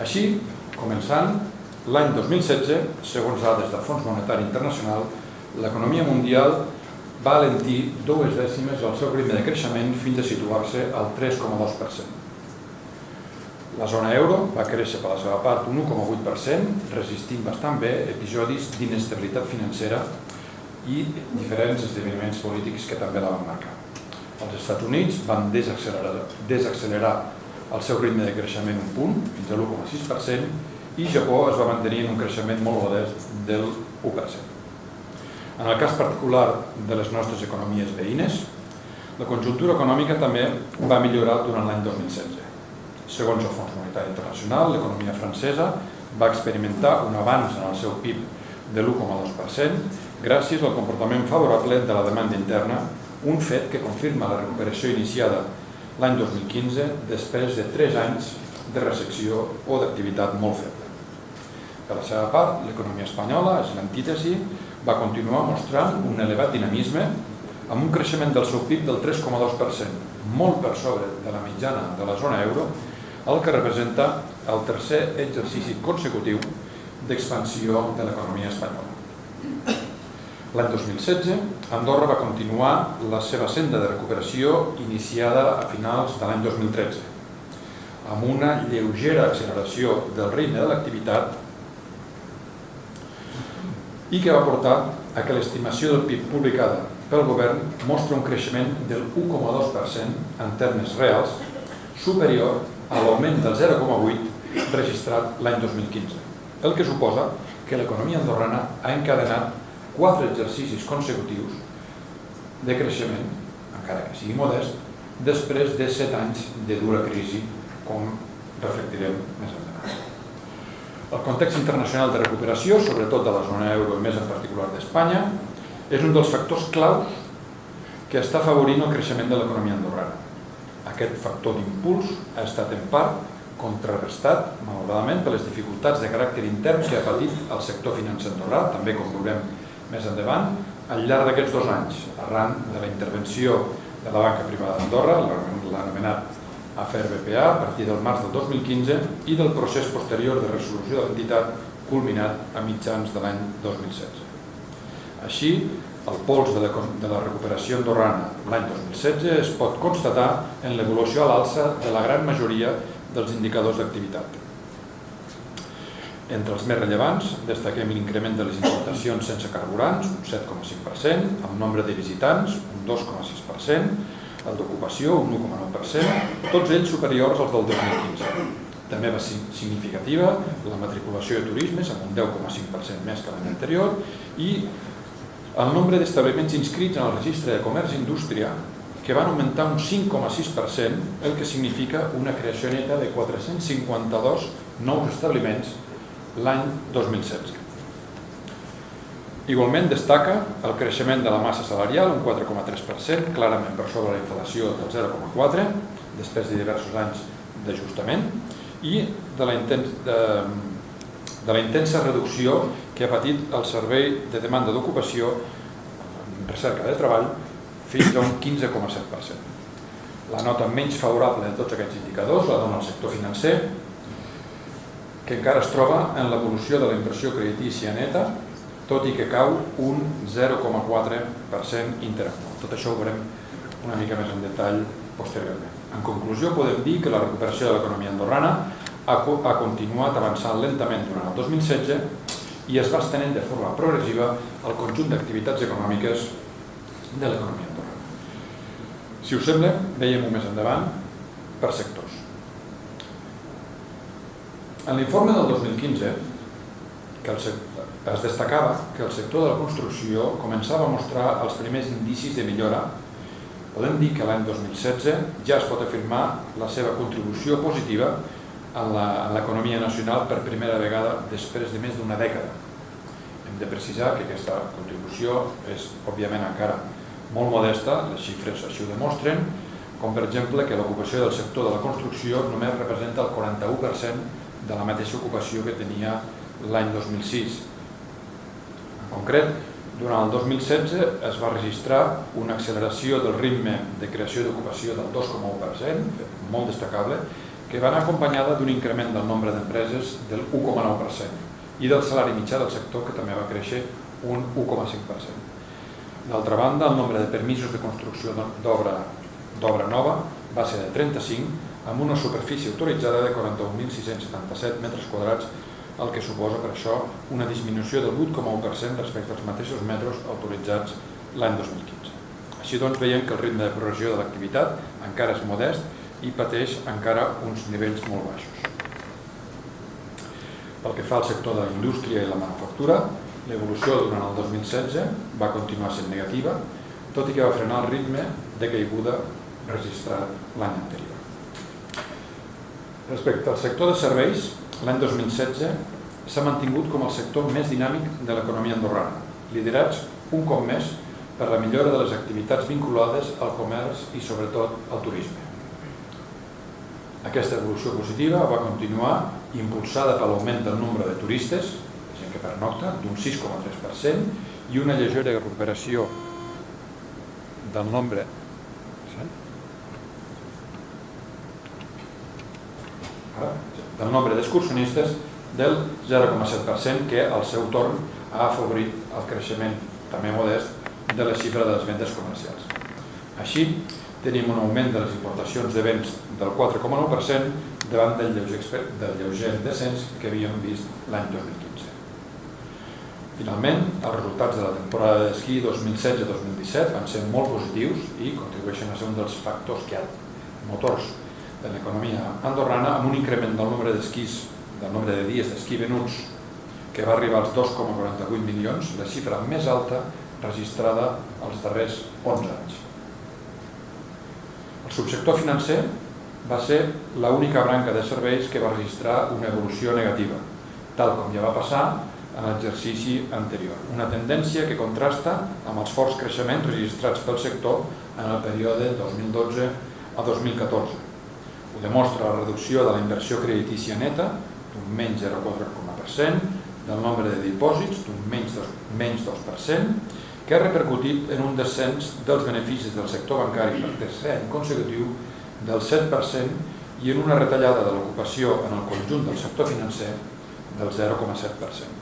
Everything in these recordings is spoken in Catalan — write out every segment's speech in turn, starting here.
Així, començant l'any 2016, segons dades del Fons Monetari Internacional, l'economia mundial va alentir 2 dècimes el seu ritme de creixement fins a situar-se al 3,2%. La zona euro va créixer per la seva part un 1,8%, resistint bastant bé episodis d'inestabilitat financera i diferents esdeveniments polítics que també la van marcar. Els Estats Units van desaccelerar el seu ritme de creixement un punt, fins a l'1,6%, i Japó es va mantenir en un creixement molt modest del 1%. En el cas particular de les nostres economies veïnes, la conjuntura econòmica també va millorar durant l'any 2016. Segons el Fons Monetari Internacional, l'economia francesa va experimentar un avanç en el seu PIB de l'1,2% gràcies al comportament favorable de la demanda interna, un fet que confirma la recuperació iniciada l'any 2015 després de 3 anys de recessió o d'activitat molt feble. Per la seva part, l'economia espanyola, és l'antítesi, va continuar mostrant un elevat dinamisme amb un creixement del seu PIB del 3,2%, molt per sobre de la mitjana de la zona euro, el que representa el tercer exercici consecutiu d'expansió de l'economia espanyola. L'any 2016, Andorra va continuar la seva senda de recuperació iniciada a finals de l'any 2013, amb una lleugera acceleració del ritme de l'activitat i que va portar a que l'estimació del PIB publicada pel govern mostra un creixement del 1,2% en termes reals, superior a l'augment del 0,8% registrat l'any 2015, el que suposa que l'economia andorrana ha encadenat 4 exercicis consecutius de creixement, encara que sigui modest, després de 7 anys de dura crisi, com reflectirem més endavant. El context internacional de recuperació, sobretot de la zona euro i més en particular d'Espanya, és un dels factors claus que està afavorint el creixement de l'economia andorrana. Aquest factor d'impuls ha estat en part contrarrestat, malauradament, per les dificultats de caràcter intern que ha patit el sector financer andorrà, també com veurem més endavant, al llarg d'aquests 2 anys, arran de la intervenció de la banca privada d'Andorra, l'anomenat afer BPA, a partir del març del 2015, i del procés posterior de resolució de l'entitat culminat a mitjans de l'any 2016. Així, el pols de la recuperació andorrana l'any 2016 es pot constatar en l'evolució a l'alça de la gran majoria dels indicadors d'activitat. Entre els més rellevants, destaquem l'increment de les importacions sense carburants, un 7,5%, el nombre de visitants, un 2,6%, el d'ocupació, un 1,9%, tots ells superiors als del 2015. També va ser significativa la matriculació de turismes, amb un 10,5% més que l'any anterior, i el nombre d'establiments inscrits en el registre de comerç i indústria, que van augmentar un 5,6%, el que significa una creació neta de 452 nous establiments l'any 2016. Igualment destaca el creixement de la massa salarial, un 4,3%, clarament per sobre la inflació del 0,4%, després de diversos anys d'ajustament, i de la intensa reducció que ha patit el servei de demanda d'ocupació en recerca de treball fins a un 15,7%. La nota menys favorable de tots aquests indicadors la dona el sector financer, que encara es troba en l'evolució de la inversió creditícia neta, tot i que cau un 0,4% interanual. Tot això ho veurem una mica més en detall posteriorment. En conclusió, podem dir que la recuperació de l'economia andorrana ha continuat avançant lentament durant el 2016 i es va estenent de forma progressiva al conjunt d'activitats econòmiques de l'economia andorrana. Si us sembla, veiem-ho més endavant per sectors. En l'informe del 2015 es destacava que el sector de la construcció començava a mostrar els primers indicis de millora. Podem dir que l'any 2016 ja es pot afirmar la seva contribució positiva en l'economia nacional per primera vegada després de més d'una dècada. Hem de precisar que aquesta contribució és, òbviament, encara molt modesta, les xifres així ho demostren, com per exemple que l'ocupació del sector de la construcció només representa el 41% de la mateixa ocupació que tenia l'any 2006. En concret, durant el 2016 es va registrar una acceleració del ritme de creació d'ocupació del 2,1%, molt destacable, que va anar acompanyada d'un increment del nombre d'empreses del 1,9% i del salari mitjà del sector, que també va créixer un 1,5%. D'altra banda, el nombre de permisos de construcció d'obra nova va ser de 35, amb una superfície autoritzada de 41.677 metres quadrats, el que suposa per això una disminució del 8,1% respecte als mateixos metres autoritzats l'any 2015. Així doncs, veiem que el ritme de progressió de l'activitat encara és modest i pateix encara uns nivells molt baixos. Pel que fa al sector de la indústria i la manufactura, l'evolució durant el 2016 va continuar sent negativa, tot i que va frenar el ritme de caiguda registrat l'any anterior. Respecte al sector de serveis, l'any 2016 s'ha mantingut com el sector més dinàmic de l'economia andorrana, liderats un cop més per la millora de les activitats vinculades al comerç i sobretot al turisme. Aquesta evolució positiva va continuar impulsada per l'augment del nombre de turistes, gent que pernocta, d'un 6,3% i una lleugera recuperació del nombre d'excursionistes del 0,7%, que al seu torn ha afavorit el creixement també modest de la xifra de les vendes comercials. Així, tenim un augment de les importacions de béns del 4,9% davant del lleuger descens que havíem vist l'any 2015. Finalment, els resultats de la temporada d'esquí 2016-2017 van ser molt positius i contribueixen a ser un dels factors motors de l'economia andorrana, amb un increment del nombre d'esquís, del nombre de dies d'esquí venuts, que va arribar als 2,48 milions, la xifra més alta registrada als darrers 11 anys. El subsector financer va ser l'única branca de serveis que va registrar una evolució negativa, tal com ja va passar en l'exercici anterior. Una tendència que contrasta amb els forts creixements registrats pel sector en el període 2012 a 2014. Ho demostra la reducció de la inversió creditícia neta, d'un menys 0,4%, del nombre de dipòsits, d'un menys 2%, que ha repercutit en un descens dels beneficis del sector bancari per tercer any consecutiu del 7% i en una retallada de l'ocupació en el conjunt del sector financer del 0,7%.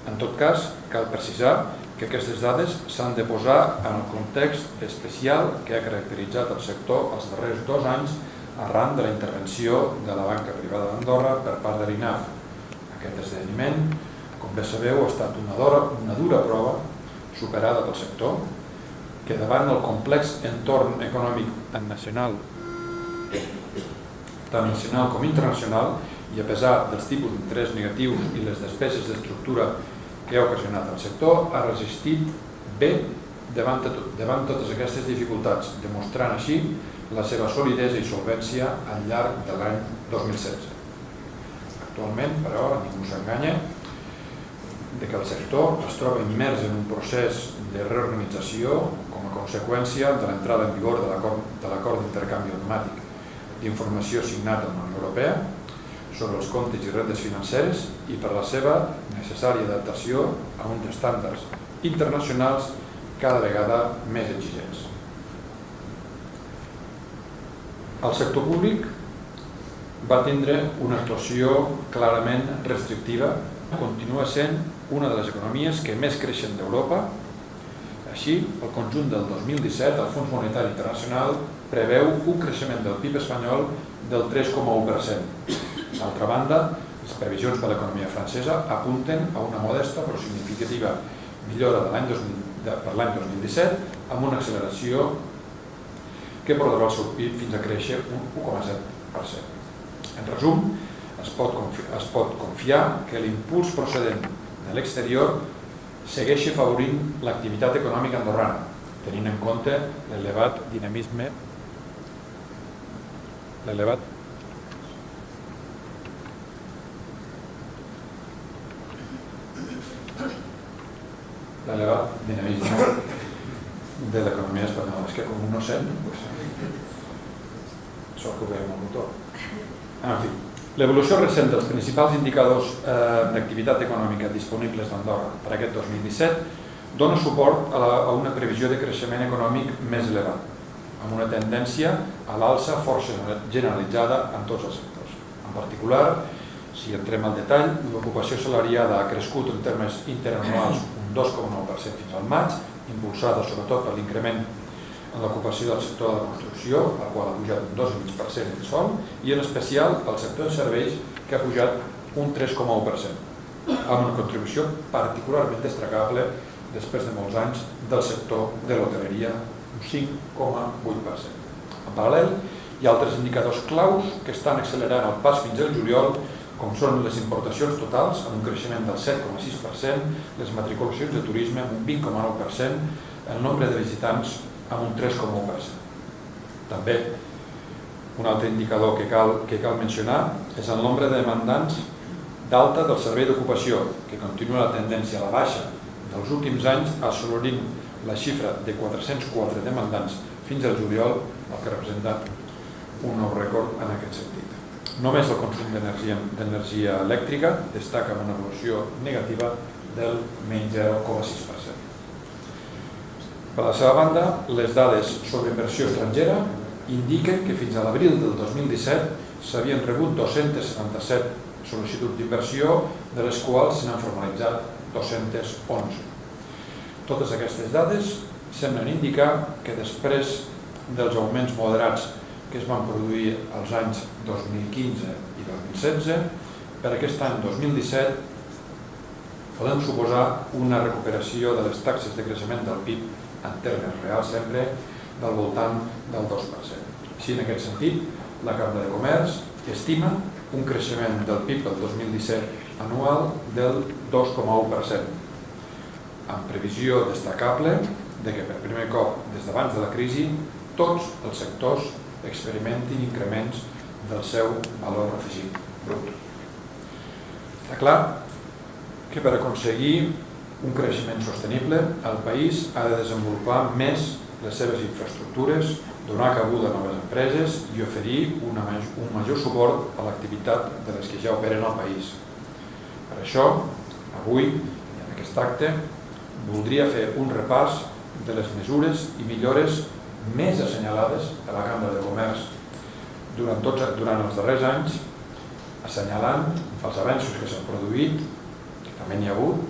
En tot cas, cal precisar que aquestes dades s'han de posar en el context especial que ha caracteritzat el sector els darrers 2 anys arran de la intervenció de la banca privada d'Andorra per part de l'INAF. Aquest esdeveniment, com bé sabeu, ha estat una dura prova superada pel sector, que davant el complex entorn econòmic tant nacional com internacional i a pesar dels tipus d'interès negatius i les despeses d'estructura que ha ocasionat el sector, ha resistit bé davant totes aquestes dificultats, demostrant així la seva solidesa i solvència al llarg de l'any 2016. Actualment, però, ningú s'enganya que el sector es troba immers en un procés de reorganització com a conseqüència de l'entrada en vigor de l'acord d'intercanvi automàtic d'informació signat amb la Unió Europea sobre els comptes i rendes financeres i per la seva necessària adaptació a uns estàndards internacionals cada vegada més exigents. El sector públic va tindre una actuació clarament restrictiva, continua sent una de les economies que més creixen d'Europa. Així, el conjunt del 2017, el Fons Monetari Internacional preveu un creixement del PIB espanyol del 3,1%. D'altra banda, les previsions per l'economia francesa apunten a una modesta però significativa millora per l'any 2017 amb una acceleració que portarà el seu PIB fins a créixer un 1,7%. En resum, es pot confiar que l'impuls procedent de l'exterior segueixi afavorint l'activitat econòmica andorrana, tenint en compte l'elevat dinamisme de l'economia espanyola. És que com no sent, sort que ho veiem al motor. En fi, l'evolució recent dels principals indicadors d'activitat econòmica disponibles d'Andorra per aquest 2017 dona suport a una previsió de creixement econòmic més elevat, amb una tendència a l'alça força generalitzada en tots els sectors. En particular, si entrem al detall, l'ocupació assalariada ha crescut en termes interanuals un 2,9% fins al maig, impulsada sobretot per l'increment en l'ocupació del sector de la construcció, el qual ha pujat un 2,5% en sol, i en especial el sector de serveis, que ha pujat un 3,1%, amb una contribució particularment destacable després de molts anys del sector de l'hoteleria, un 5,8%. En paral·lel, hi ha altres indicadors claus que estan accelerant el pas fins al juliol, com són les importacions totals, amb un creixement del 7,6%, les matriculacions de turisme amb un 20,9%, el nombre de visitants amb un 3,1%. També, un altre indicador que cal mencionar és el nombre de demandants d'alta del servei d'ocupació, que continua la tendència a la baixa dels últims anys, assolint la xifra de 404 demandants fins al juliol, el que representa un nou rècord en aquest sentit. Només el consum d'energia elèctrica destaca amb una evolució negativa del menys 0,6%. Per la seva banda, les dades sobre inversió estrangera indiquen que fins a l'abril del 2017 s'havien rebut 277 sol·licituds d'inversió, de les quals se n'han formalitzat 211. Totes aquestes dades semblen indicar que després dels augments moderats que es van produir als anys 2015 i 2016, per aquest any 2017 podem suposar una recuperació de les taxes de creixement del PIB en termes reals sempre del voltant del 2%. Així, en aquest sentit, la Cambra de Comerç estima un creixement del PIB del 2017 anual del 2,1%, amb previsió destacable de que per primer cop des d'abans de la crisi tots els sectors experimentin increments del seu valor afegit brut. Està clar que per aconseguir un creixement sostenible el país ha de desenvolupar més les seves infraestructures, donar cabuda a noves empreses i oferir un major suport a l'activitat de les que ja operen al país. Per això, avui, en aquest acte, voldria fer un repàs de les mesures i millores més assenyalades a la Cambra de Comerç durant els darrers anys, assenyalant els avenços que s'han produït, que també n'hi ha hagut,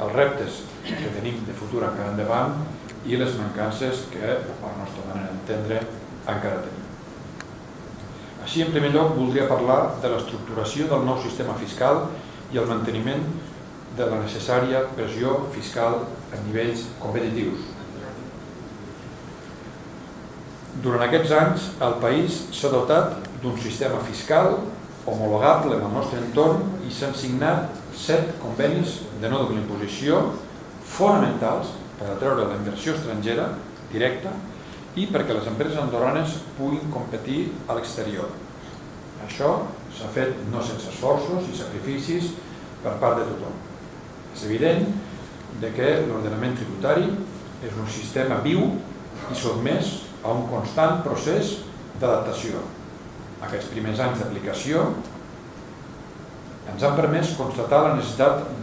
els reptes que tenim de futur encara endavant i les mancances que, per la nostra manera d'entendre, encara tenim. Així, en primer lloc, voldria parlar de l'estructuració del nou sistema fiscal i el manteniment de la necessària pressió fiscal a nivells competitius. Durant aquests anys, el país s'ha dotat d'un sistema fiscal homologable en el nostre entorn i s'han signat 7 convenis de no doble imposició fonamentals per atreure la inversió estrangera directa i perquè les empreses andorranes puguin competir a l'exterior. Això s'ha fet no sense esforços i sacrificis per part de tothom. És evident que l'ordenament tributari és un sistema viu i sotmès a un constant procés d'adaptació. Aquests primers anys d'aplicació ens han permès constatar la necessitat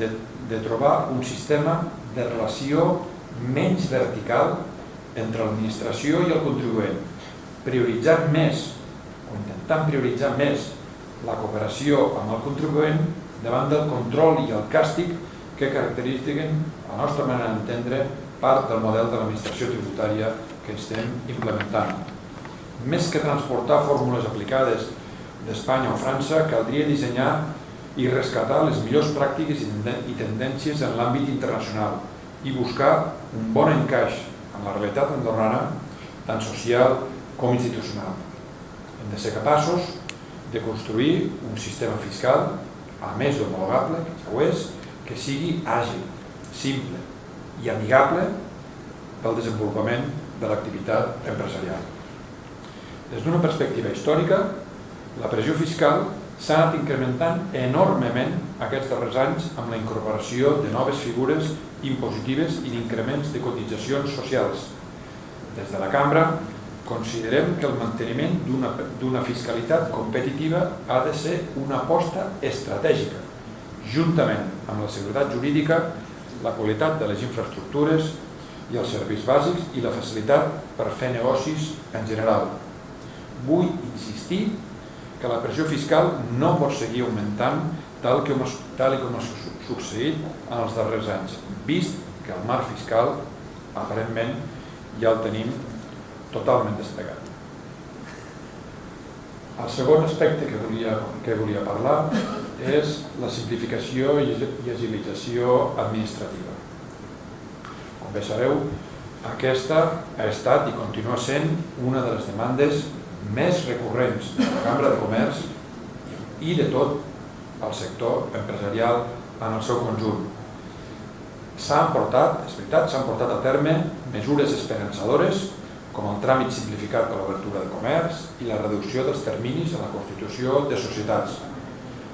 de trobar un sistema de relació menys vertical entre l'administració i el contribuent, prioritzant més o intentant prioritzar més la cooperació amb el contribuent davant del control i el càstig que caracteritzen, a la nostra manera d'entendre, part del model de l'administració tributària que estem implementant. Més que transportar fórmules aplicades d'Espanya o França, caldria dissenyar i rescatar les millors pràctiques i tendències en l'àmbit internacional i buscar un bon encaix en la realitat andorrana, tant social com institucional. Hem de ser capaços de construir un sistema fiscal, a més d'homologable, que ja ho és, que sigui àgil, simple i amigable pel desenvolupament de l'activitat empresarial. Des d'una perspectiva històrica, la pressió fiscal s'ha anat incrementant enormement aquests darrers anys amb la incorporació de noves figures impositives i d'increments de cotitzacions socials. Des de la Cambra considerem que el manteniment d'una fiscalitat competitiva ha de ser una aposta estratègica, juntament amb la seguretat jurídica, la qualitat de les infraestructures i els serveis bàsics i la facilitat per fer negocis en general. vull insistir que la pressió fiscal no pot seguir augmentant tal com ha succeït en els darrers anys, vist que el marc fiscal aparentment ja el tenim totalment desplegat. El segon aspecte que volia parlar és la simplificació i agilització administrativa. Com bé sabeu, aquesta ha estat i continua sent una de les demandes més recurrents de la Cambra de Comerç i de tot el sector empresarial en el seu conjunt. S'han portat a terme mesures esperançadores com el tràmit simplificat per l'obertura de comerç i la reducció dels terminis en la constitució de societats.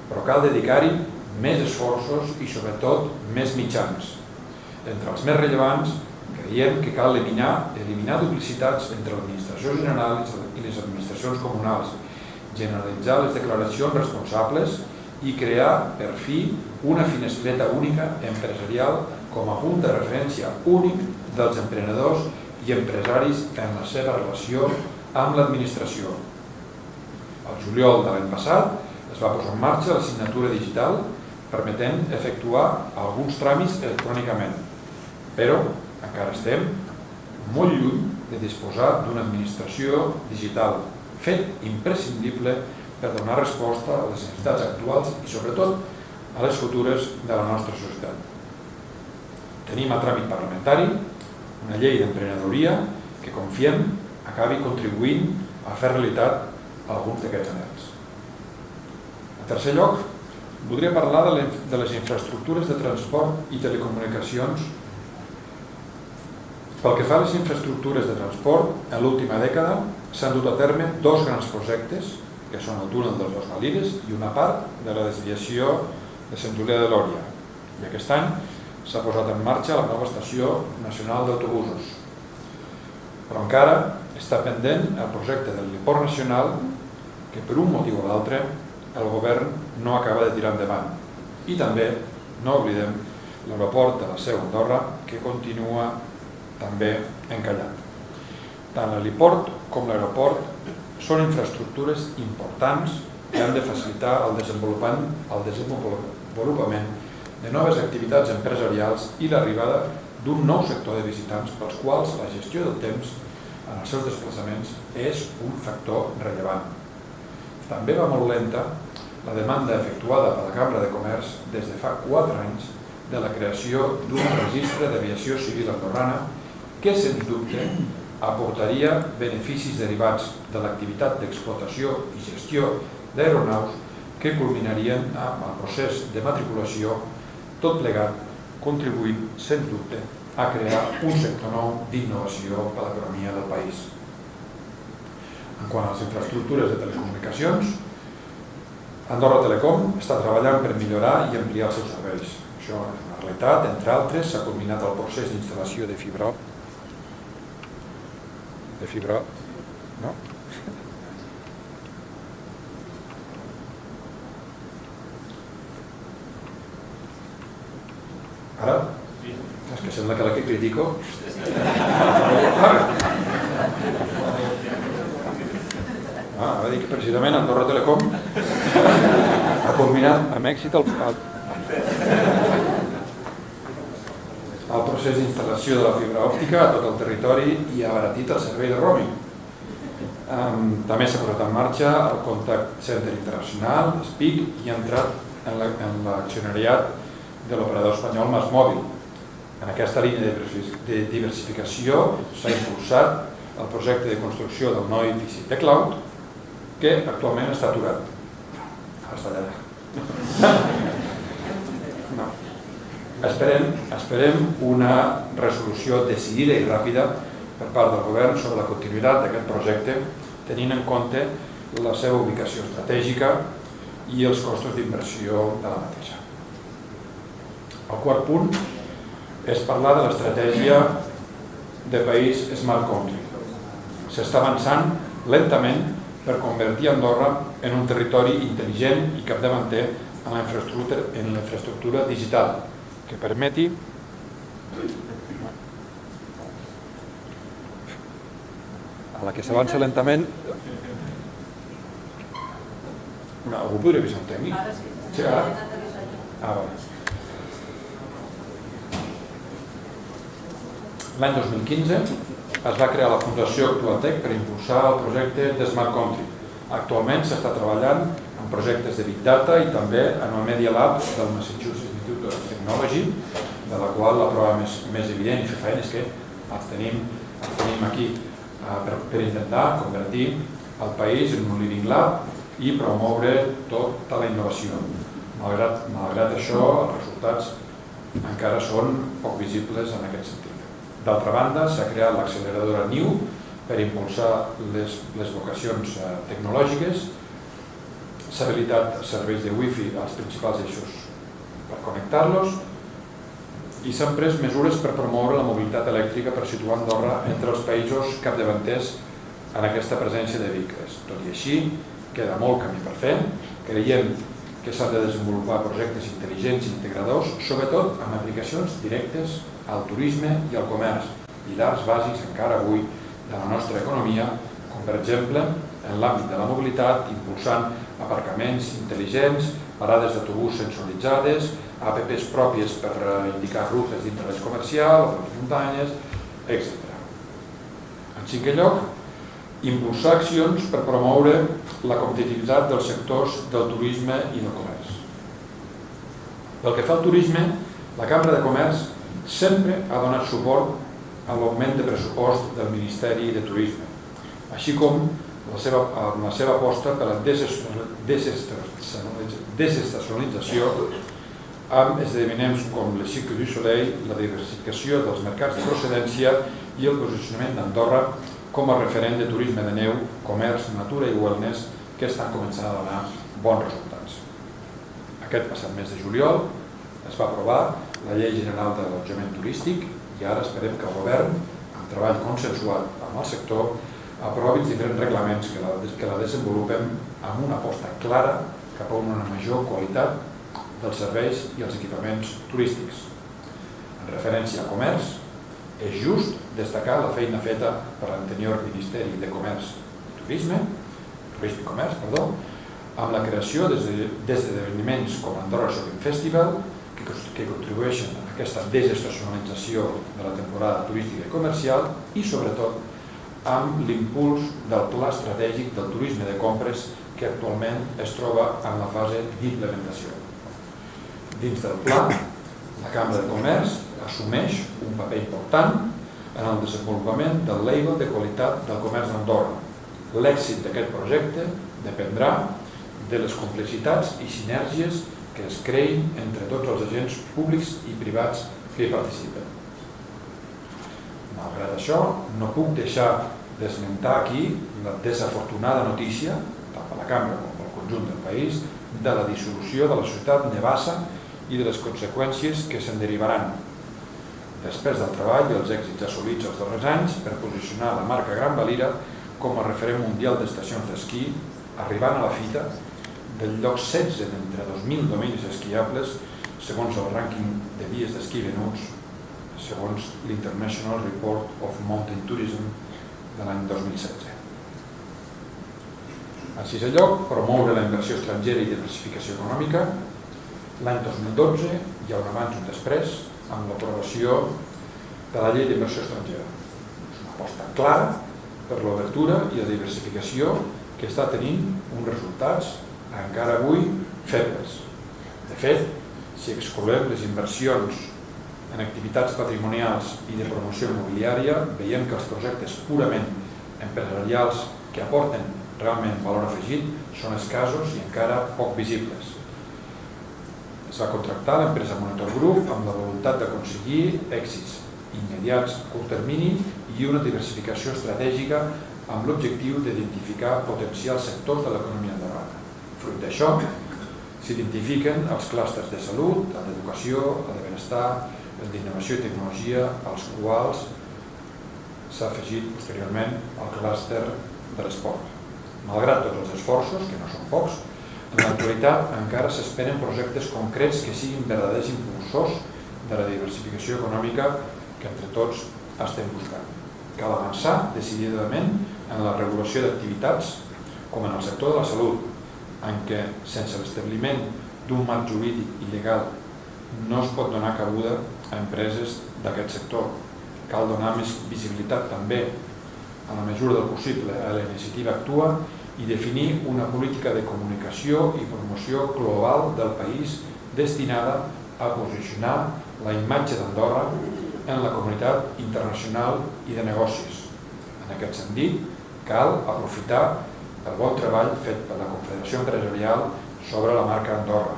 Però cal dedicar-hi més esforços i sobretot més mitjans. Entre els més rellevants, creiem que cal eliminar duplicitats entre l'administració general i les administracions comunals, generalitzar les declaracions responsables i crear, per fi, una finestreta única empresarial com a punt de referència únic dels emprenedors i empresaris en la seva relació amb l'administració. El juliol de l'any passat es va posar en marxa la signatura digital permetent efectuar alguns tràmits electrònicament, però encara estem molt lluny de disposar d'una administració digital, fet imprescindible per donar resposta a les necessitats actuals i sobretot a les futures de la nostra societat. Tenim a tràmit parlamentari una llei d'emprenedoria que confiem acabi contribuint a fer realitat alguns d'aquests anhels. En tercer lloc, voldria parlar de les infraestructures de transport i telecomunicacions. Pel que fa a les infraestructures de transport, en l'última dècada s'han dut a terme dos grans projectes, que són el túnel dels Dos Galires i una part de la desviació de Sant Julià de Lòria. I aquest any s'ha posat en marxa la nova estació nacional d'autobusos. Però encara està pendent el projecte de l'heliport nacional que per un motiu o l'altre el govern no acaba de tirar endavant. I també, no oblidem, l'aeroport de la Seu Andorra que continua també encallat. Tant l'heliport com l'aeroport són infraestructures importants que han de facilitar el desenvolupament de noves activitats empresarials i l'arribada d'un nou sector de visitants pels quals la gestió del temps en els seus desplaçaments és un factor rellevant. També va molt lenta la demanda efectuada per la Cambra de Comerç des de fa 4 anys de la creació d'un registre d'aviació civil andorrana que, sens dubte, aportaria beneficis derivats de l'activitat d'explotació i gestió d'aeronaus que culminarien amb el procés de matriculació, tot plegat contribuint, sens dubte, a crear un sector nou d'innovació per a l'economia del país. En quant a les infraestructures de telecomunicacions, Andorra Telecom està treballant per millorar i ampliar els seus serveis. Això és una realitat. Entre altres, s'ha culminat el procés d'instal·lació de fibra, no? Ara? És que sembla que la que critico... Va dir que precisament Andorra Telecom ha culminat amb èxit el procés d'instal·lació de la fibra òptica a tot el territori i ha abaratit el servei de roaming. També s'ha posat en marxa el Contact Center Internacional, SPIC, i ha entrat en l'accionariat de l'operador espanyol MásMóvil. En aquesta línia de diversificació s'ha impulsat el projecte de construcció del nou edifici de Cloud, que actualment està aturat. Ara està allà. No. Esperem una resolució decidida i ràpida per part del govern sobre la continuïtat d'aquest projecte, tenint en compte la seva ubicació estratègica i els costos d'inversió de la mateixa. El quart punt és parlar de l'estratègia de país Smart Country. S'està avançant lentament per convertir Andorra en un territori intel·ligent i capdavanter en la infraestructura digital que permeti a la que s'avança lentament Algú podria avisar un tècnic? Ara sí. Sí, ara? Vale. L'any 2015 es va crear la Fundació Actuatec per impulsar el projecte de Smart Country. Actualment s'està treballant en projectes de Big Data i també en el Media Lab del Massachusetts Institute of Technology, de la qual la prova més evident i fefaent és que els tenim aquí per intentar convertir el país en un Living Lab i promoure tota la innovació. Malgrat això, els resultats encara són poc visibles en aquest sentit. D'altra banda, s'ha creat l'acceleradora NIU per impulsar les vocacions tecnològiques, s'ha habilitat serveis de Wi-Fi als principals eixos per connectar-los i s'han pres mesures per promoure la mobilitat elèctrica per situar Andorra entre els països capdavanters en aquesta presència de vehicles. Tot i així, queda molt camí per fer. Creiem que s'han de desenvolupar projectes intel·ligents i integradors, sobretot amb aplicacions directes al turisme i al comerç, pilars bàsics encara avui de la nostra economia, com per exemple en l'àmbit de la mobilitat, impulsant aparcaments intel·ligents, parades d'autobús sensoritzades, apps pròpies per indicar rutes dins de l'eix comercial o de les muntanyes, etc. En cinquè lloc, impulsar accions per promoure la competitivitat dels sectors del turisme i del comerç. Pel que fa al turisme, la Cambra de Comerç sempre ha donat suport a l'augment de pressupost del Ministeri de Turisme, així com la seva aposta per la desestacionalització amb esdeveniments com le Cirque du Soleil, la diversificació dels mercats de procedència i el posicionament d'Andorra com a referent de turisme de neu, comerç, natura i wellness que estan començant a donar bons resultats. Aquest passat mes de juliol es va aprovar la Llei General d'Allotjament Turístic i ara esperem que el govern, amb treball consensuat amb el sector, aprovi els diferents reglaments que la desenvolupen amb una aposta clara cap a una major qualitat dels serveis i els equipaments turístics. En referència a comerç, és just destacar la feina feta per l'anterior Ministeri de Comerç i Turisme i Comerç, amb la creació d'esdeveniments com Andorra Shopping Festival, que contribueixen a aquesta desestacionalització de la temporada turística i comercial i, sobretot, amb l'impuls del Pla Estratègic del Turisme de Compres que actualment es troba en la fase d'implementació. Dins del pla, la Cambra de Comerç assumeix un paper important en el desenvolupament del label de qualitat del comerç d'Andorra. L'èxit d'aquest projecte dependrà de les complexitats i sinergies que es creïn entre tots els agents públics i privats que hi participen. Malgrat això, no puc deixar d'esmentar aquí la desafortunada notícia, tant per la Cambra com pel conjunt del país, de la dissolució de la societat Nevasa i de les conseqüències que se'n derivaran. Després del treball i els èxits assolits els darrers anys per posicionar la marca Gran Valira com a referent mundial d'estacions d'esquí, arribant a la fita del lloc 16 d'entre 2.000 dominis esquiables segons el rànquing de dies d'esquí venuts, segons l'International Report of Mountain Tourism de l'any 2016. En sisè lloc, promoure la inversió estrangera i diversificació econòmica. L'any 2012 hi ha un abans i un després amb l'aprovació de la llei d'inversió estrangera. És una aposta clara per l'obertura i la diversificació que està tenint uns resultats encara avui febles. De fet, si excloem les inversions en activitats patrimonials i de promoció immobiliària, veiem que els projectes purament empresarials que aporten realment valor afegit són escassos i encara poc visibles. Es va contractar l'empresa Monitor Group amb la voluntat d'aconseguir èxits immediats a curt termini i una diversificació estratègica amb l'objectiu d'identificar potencials sectors de l'economia andorrana. Fruit d'això, s'identifiquen els clústers de salut, el d'educació, el de benestar, el d'innovació i tecnologia, als quals s'ha afegit posteriorment el clúster de l'esport. Malgrat tots els esforços, que no són pocs, en l'actualitat encara s'esperen projectes concrets que siguin verdaders impulsors de la diversificació econòmica que entre tots estem buscant. Cal avançar decididament en la regulació d'activitats com en el sector de la salut, en què, sense l'establiment d'un marc jurídic i legal, no es pot donar cabuda a empreses d'aquest sector. Cal donar més visibilitat també, a la mesura del possible, a la iniciativa Actua i definir una política de comunicació i promoció global del país destinada a posicionar la imatge d'Andorra en la comunitat internacional i de negocis. En aquest sentit, cal aprofitar el bon treball fet per la Confederació Empresarial sobre la marca Andorra.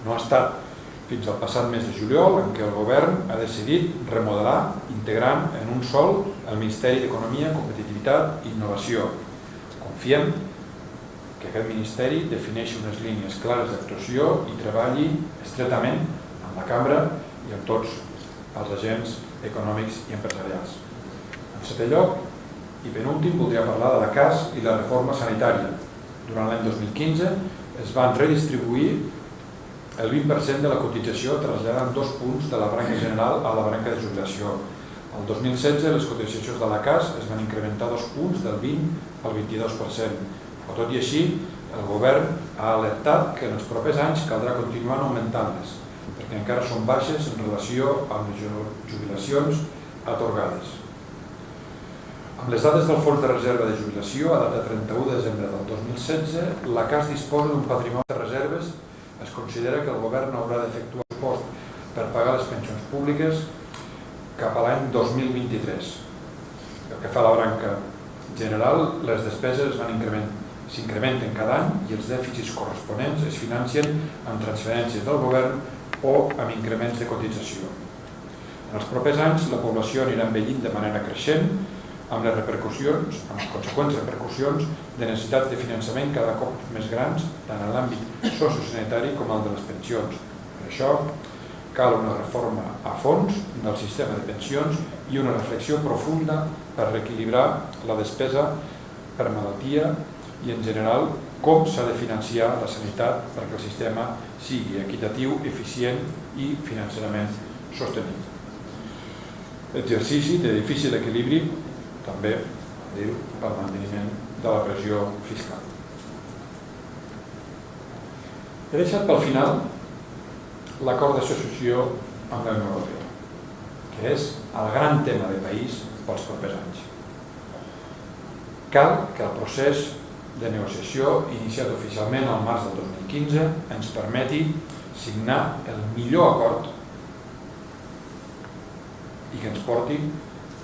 No ha estat fins al passat mes de juliol en què el govern ha decidit remodelar, integrant en un sol el Ministeri d'Economia, Competitivitat i Innovació. Confiem que aquest Ministeri defineixi unes línies clares d'actuació i treballi estretament amb la Cambra i amb tots els agents econòmics i empresarials. En setè lloc, i penúltim, voldria parlar de la CAS i la reforma sanitària. Durant l'any 2015 es van redistribuir el 20% de la cotització traslladant 2 punts de la branca general a la branca de jubilació. El 2016 les cotitzacions de la CAS es van incrementar 2 punts del 20 al 22%. Però tot i així, el govern ha alertat que en els propers anys caldrà continuar augmentant-les, perquè encara són baixes en relació amb les jubilacions atorgades. Amb les dades del Fons de Reserva de Jubilació, a data 31 de desembre del 2016, la CAS disposa d'un patrimoni de reserves. Es considera que el govern haurà d'efectuar un impost per pagar les pensions públiques cap a l'any 2023. Pel que fa a la branca general, les despeses s'incrementen cada any i els dèficits corresponents es financen amb transferències del govern o amb increments de cotització. En els propers anys, la població anirà envellint de manera creixent, amb les conseqüents repercussions de necessitats de finançament cada cop més grans, tant en l'àmbit sociosanitari com el de les pensions. Per això, cal una reforma a fons del sistema de pensions i una reflexió profunda per reequilibrar la despesa per malaltia i, en general, com s'ha de financiar la sanitat perquè el sistema sigui equitatiu, eficient i financerament sostenible. Exercici de difícil equilibri també per manteniment de la pressió fiscal. He deixat pel final l'acord d'associació amb la Unió Europea, que és el gran tema de país pels propers anys. Cal que el procés de negociació iniciat oficialment al març del 2015 ens permeti signar el millor acord i que ens porti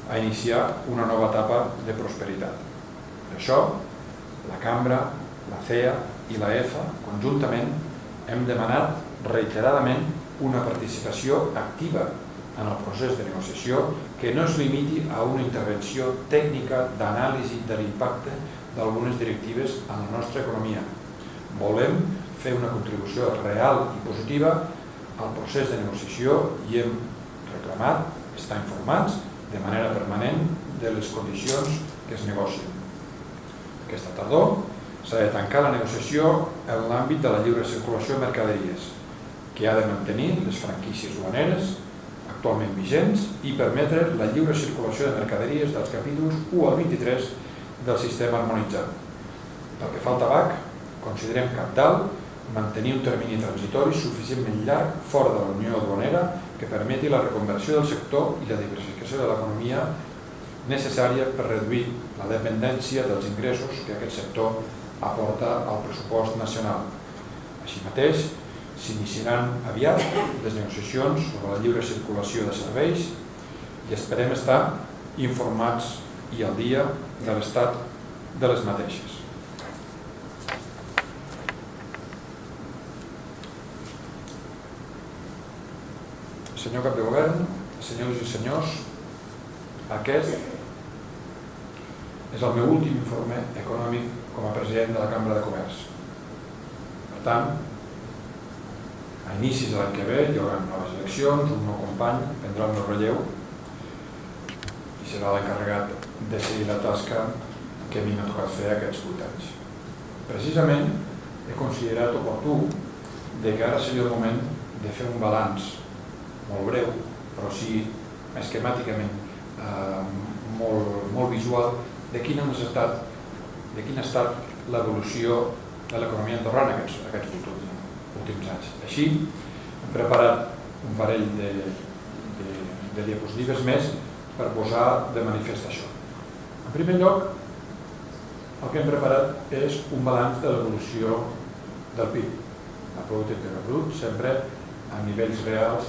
a iniciar una nova etapa de prosperitat. Per això, la Cambra, la CEA i la EFA, conjuntament, hem demanat reiteradament una participació activa en el procés de negociació que no es limiti a una intervenció tècnica d'anàlisi de l'impacte d'algunes directives en la nostra economia. Volem fer una contribució real i positiva al procés de negociació i hem reclamat estar informats de manera permanent de les condicions que es negocien. Aquesta tardor s'ha de tancar la negociació en l'àmbit de la lliure circulació de mercaderies, que ha de mantenir les franquícies duaneres actualment vigents i permetre la lliure circulació de mercaderies dels capítols 1 al 23 del sistema harmonitzat. Pel que fa al tabac, considerem cabdal mantenir un termini transitori suficientment llarg fora de la Unió Duanera que permeti la reconversió del sector i la diversificació de l'economia necessària per reduir la dependència dels ingressos que aquest sector aporta al pressupost nacional. Així mateix, s'iniciaran aviat les negociacions sobre la lliure circulació de serveis i esperem estar informats i al dia de l'estat de les mateixes. Senyor cap de govern, senyors i senyors, aquest és el meu últim informe econòmic com a president de la Cambra de Comerç. Per tant, a inicis de l'any que ve hi haurà noves eleccions, un nou company prendrà el meu relleu i serà l'encarregat de seguir la tasca que a mi m'ha tocat fer aquests 8 anys. Precisament he considerat oportú que ara seria el moment de fer un balanç molt breu, però sí esquemàticament molt visual de quin ha estat l'evolució de l'economia andorrana aquests últims anys. Així, hem preparat un parell de diapositives més per posar de manifest això. En primer lloc, el que hem preparat és un balanç de l'evolució del PIB, el producte interior brut, sempre a nivells reals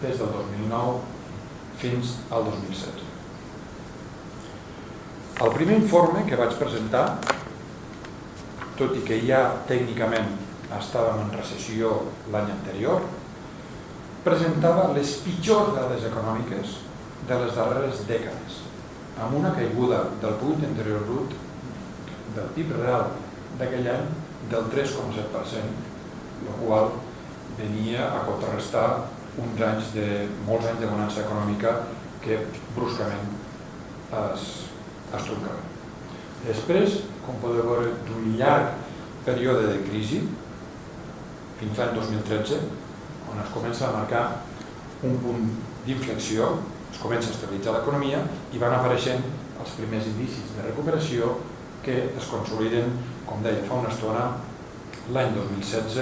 des del 2009 fins al 2016. El primer informe que vaig presentar, tot i que ja tècnicament estàvem en recessió l'any anterior, presentava les pitjors dades econòmiques de les darreres dècades, amb una caiguda del producte interior brut del PIB real d'aquell any del 3,7%, el qual venia a contrarrestar molts anys de bonança econòmica que bruscament es troncava. Després, com podeu veure, d'un llarg període de crisi, fins l'any 2013, on es comença a marcar un punt d'inflexió, es comença a estabilitzar l'economia i van apareixent els primers indicis de recuperació que es consoliden, com deia fa una estona, l'any 2016,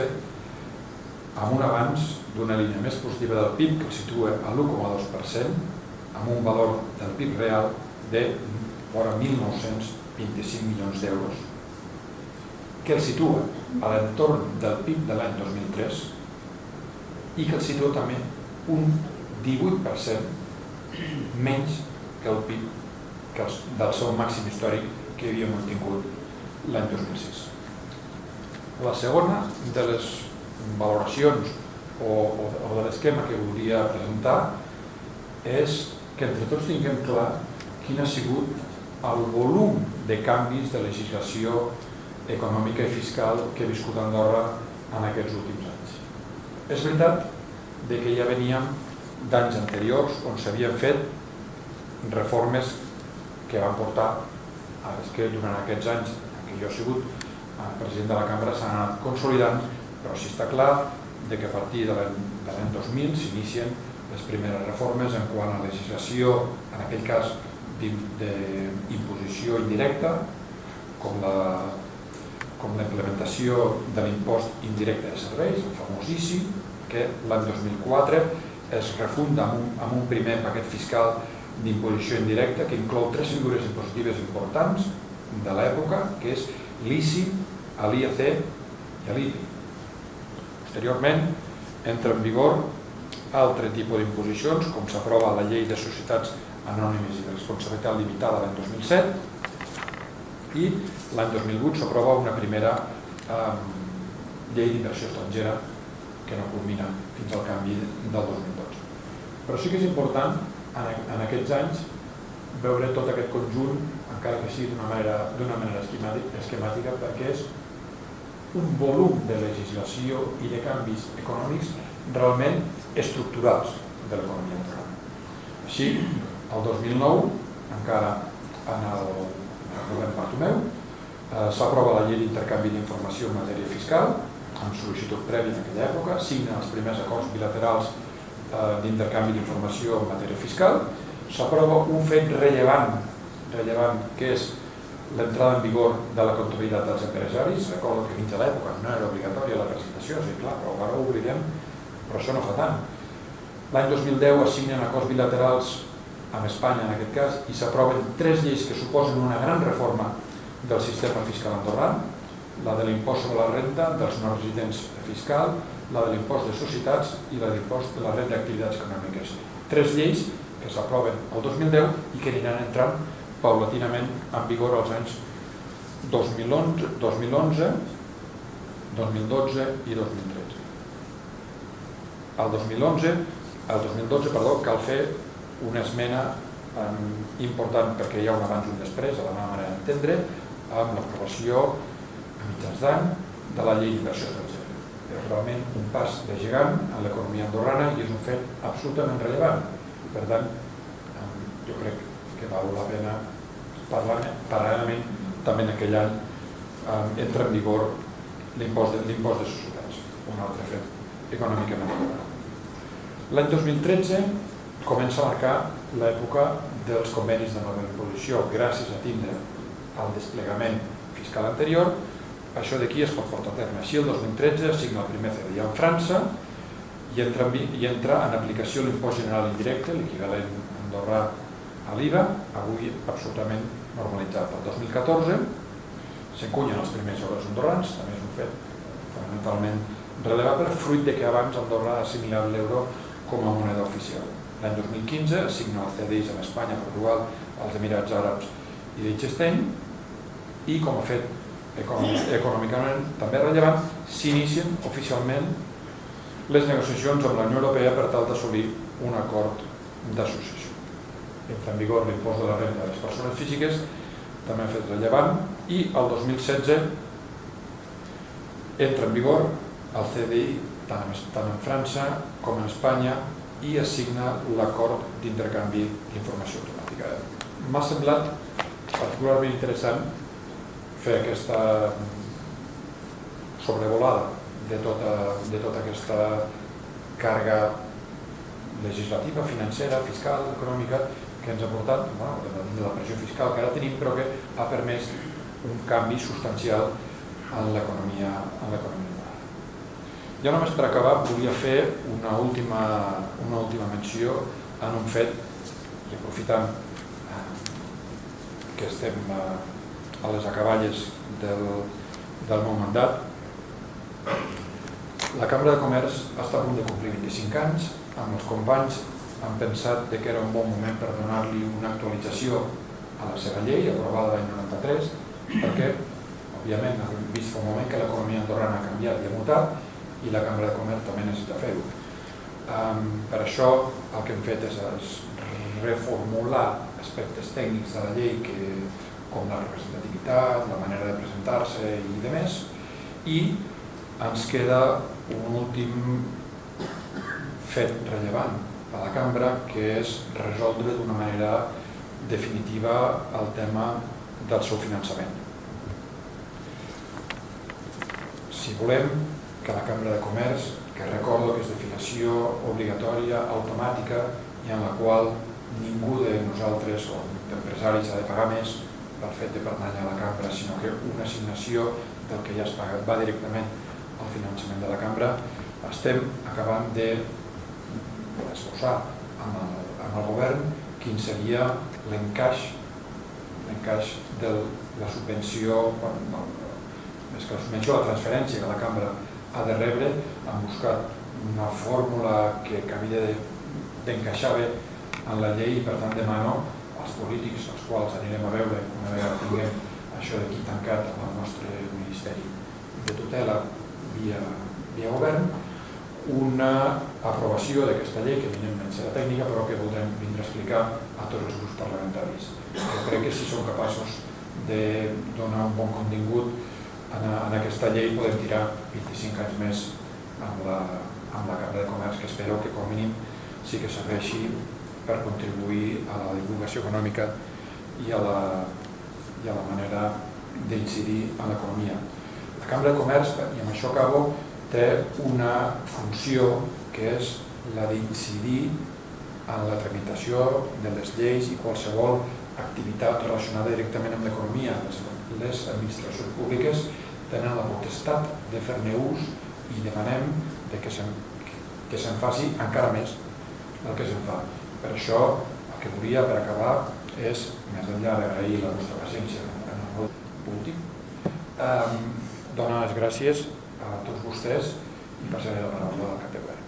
amb un avanç d'una línia més positiva del PIB que el situa a l'1,2%, amb un valor del PIB real de vora 1.925 milions d'euros, que el situa a l'entorn del PIB de l'any 2003 i que el situa també un 18% menys que el PIB del seu màxim històric que havíem obtingut l'any 2006. La segona de les valoracions o de l'esquema que volia presentar és que entre tots tinguem clar quin ha sigut el volum de canvis de legislació econòmica i fiscal que ha viscut Andorra en aquests últims anys. És veritat que ja veníem d'anys anteriors on s'havien fet reformes que van portar a que durant aquests anys en què jo he sigut president de la cambra s'han anat consolidant, però sí està clar que a partir de l'any 2000 s'inicien les primeres reformes en quant a legislació, en aquell cas d'imposició indirecta, com la implementació de l'impost indirecte de serveis, el famosíssim, que l'any 2004 es refunda amb un primer paquet fiscal d'imposició indirecta que inclou 3 figures impositives importants de l'època, que és l'ICI, l'IAC i l'IBI. Posteriorment, entra en vigor altre tipus d'imposicions, com s'aprova la llei de societats anònimes i de responsabilitat limitada l'any 2007 i l'any 2008 s'aprova una primera llei d'inversió estrangera que no culmina fins al canvi del 2012. Però sí que és important en aquests anys veure tot aquest conjunt, encara que sigui d'una manera esquemàtica, perquè és un volum de legislació i de canvis econòmics realment estructurals de l'economia andorrana. Així, el 2009, encara en el govern Bartomeu, s'aprova la llei d'intercanvi d'informació en matèria fiscal, amb sol·licitud prèvia en aquella època, signa els primers acords bilaterals d'intercanvi d'informació en matèria fiscal, s'aprova un fet rellevant, que és l'entrada en vigor de la comptabilitat dels empresaris. Recordo que fins a l'època no era obligatòria la presentació, és clar, però ara ho oblidem, però això no fa tant. L'any 2010 es signen acords bilaterals amb Espanya, en aquest cas, i s'aproven 3 lleis que suposen una gran reforma del sistema fiscal andorrà, la de l'impost sobre la renda dels no residents fiscal, la de l'impost de societats i la de l'impost de la renda d'activitats econòmiques. 3 lleis que s'aproven el 2010 i que aniran entrant paulatinament en vigor als anys 2011, 2012 i 2013. El 2012 cal fer una esmena important perquè hi ha un abans i un després, a la meva manera d'entendre, amb l'aprovació a mitjans d'any de la llei d'inversió estrangera. És realment un pas de gegant en l'economia andorrana i és un fet absolutament rellevant. Per tant, jo crec que val la pena parlar paral·lelament també en aquell any entra en vigor l'impost de societats, un altre fet econòmicament rellevant. L'any 2013 comença a marcar l'època dels convenis de nova imposició gràcies a tindre el desplegament fiscal anterior això d'aquí es pot portar a terme. Així, el 2013 es signa el primer CDI en França i entra en aplicació l'impost general indirecte, l'equivalent andorrà a l'IVA, avui absolutament normalitzat. El 2014 s'encunyen els primers euros andorrans, també és un fet fonamentalment relevable, fruit de que abans Andorra ha assimilat l'euro com a moneda oficial. L'any 2015 es signa el CDIs en Espanya, Portugal, els Emirats Àrabs i Liechtenstein, i com a fet econòmicament també rellevant, s'inicien oficialment les negociacions amb la Unió Europea per tal d'assolir un acord d'associació. Entra en vigor l'impost de la renda de les persones físiques, també fet rellevant, i el 2016 entra en vigor el CDI tant en França com en Espanya i es signa l'acord d'intercanvi d'informació automàtica. M'ha semblat particularment interessant fer aquesta sobrevolada de tota aquesta càrrega legislativa, financera, fiscal, econòmica que ens ha portat, de la pressió fiscal que ara tenim, però que ha permès un canvi substancial en l'economia global. Ja només per acabar volia fer una última menció en un fet, i aprofitant que estem a les acaballes del meu mandat. La Cambra de Comerç està a punt de complir 25 anys, amb els companys han pensat que era un bon moment per donar-li una actualització a la seva llei, aprovada l'any 93, perquè, òbviament, hem vist fa un moment que l'economia andorrana ha canviat i ha mutat, i la Cambra de Comerç també necessita fer-ho. Per això el que hem fet és reformular aspectes tècnics de la llei com la representativitat, la manera de presentar-se i demés, i ens queda un últim fet rellevant a la Cambra, que és resoldre d'una manera definitiva el tema del seu finançament. Si volem que la Cambra de Comerç, que recordo que és definició obligatòria, automàtica, i en la qual ningú de nosaltres o d'empresaris ha de pagar més pel fet de pertànyer a la Cambra, sinó que una assignació del que ja es paga va directament al finançament de la Cambra, estem acabant d'esbossar amb el govern quin seria l'encaix de la subvenció, més que la subvenció, la transferència que la Cambra ha de rebre. Han buscat una fórmula que havia d'encaixar bé en la llei i per tant demano als polítics, als quals anirem a veure una vegada tinguem això d'aquí tancat amb el nostre Ministeri de Tutela via govern, una aprovació d'aquesta llei que evidentment serà tècnica però que voldrem vindre a explicar a tots els grups parlamentaris. Jo crec que si som capaços de donar un bon contingut en aquesta llei podem tirar 25 anys més amb la Cambra de Comerç, que espero que com a mínim sí que serveixi per contribuir a la divulgació econòmica i a la manera d'incidir en l'economia. La Cambra de Comerç, i amb això acabo, té una funció que és la d'incidir en la tramitació de les lleis i qualsevol activitat relacionada directament amb l'economia. Les administracions públiques tenen la potestat de fer-ne ús i demanem que se'n faci encara més del que se'n fa. Per això el que volia per acabar és, més enllà d'agrair la vostra paciència en el vot polític, donar les gràcies a tots vostès i passaré la paraula al cap de govern.